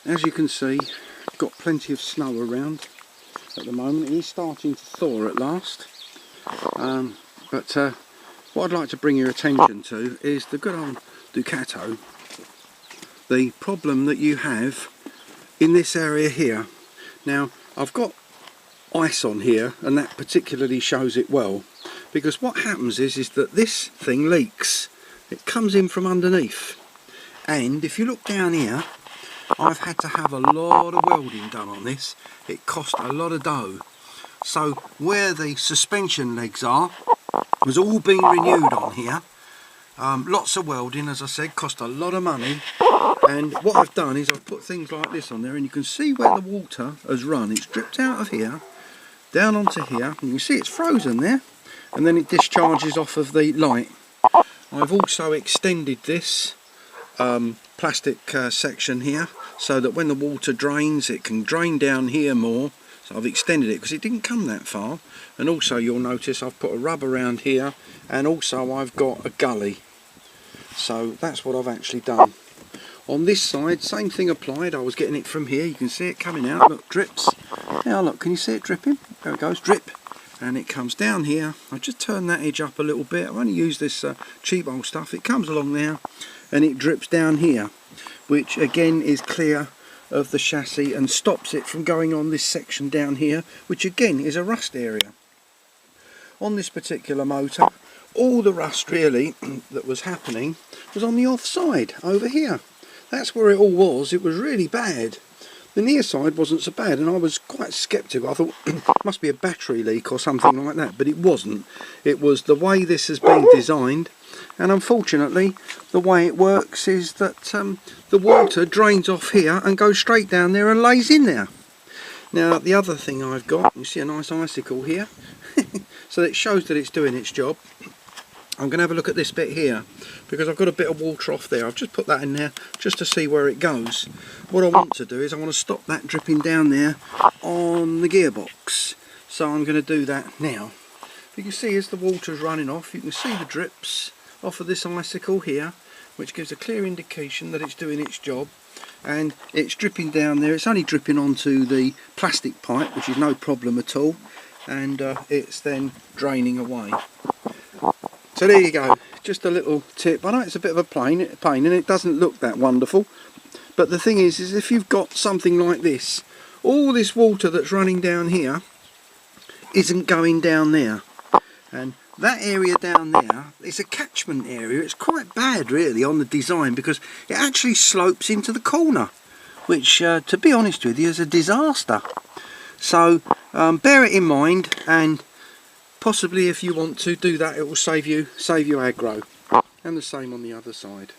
As you can see, got plenty of snow around at the moment. It is starting to thaw at last, but what I'd like to bring your attention to is the good old Ducato. The problem that you have in this area here. Now, I've got ice on here, and that particularly shows it well, because what happens is that this thing leaks. It comes in from underneath, and if you look down here, I've had to have a lot of welding done on this. It cost a lot of dough. So where the suspension legs are has all been renewed on here. Lots of welding, as I said, cost a lot of money. And what I've done is I've put things like this on there, and you can see where the water has run. It's dripped out of here, down onto here, and you can see it's frozen there, and then it discharges off of the light. I've also extended this plastic section here, so that when the water drains, it can drain down here more. So I've extended it because it didn't come that far. And also you'll notice I've put a rub around here, and also I've got a gully. So that's what I've actually done. On this side, same thing applied. I was getting it from here. You can see it coming out. Look, drips. Now look, can you see it dripping? There it goes, drip. And it comes down here. I just turn that edge up a little bit. I've only used this cheap old stuff. It comes along there and it drips down here, which again is clear of the chassis and stops it from going on this section down here, which again is a rust area. On this particular motor, all the rust really that was happening was on the off side over here. That's where it all was. It was really bad. The near side wasn't so bad, and I was quite sceptical. I thought it must be a battery leak or something like that, but it wasn't. It was the way this has been designed, and unfortunately the way it works is that the water drains off here and goes straight down there and lays in there. Now the other thing I've got, you see a nice icicle here, so it shows that it's doing its job. I'm going to have a look at this bit here, because I've got a bit of water off there. I've just put that in there just to see where it goes. What I want to do is I want to stop that dripping down there on the gearbox. So I'm going to do that now. You can see as the water's running off, you can see the drips off of this icicle here, which gives a clear indication that it's doing its job. And it's dripping down there. It's only dripping onto the plastic pipe, which is no problem at all. And it's then draining away. So there you go, just a little tip. I know it's a bit of a pain and it doesn't look that wonderful, but the thing is if you've got something like this, all this water that's running down here isn't going down there, and that area down there is a catchment area. It's quite bad really on the design, because it actually slopes into the corner, which to be honest with you is a disaster. So bear it in mind, and possibly if you want to do that, it will save you aggro. And the same on the other side.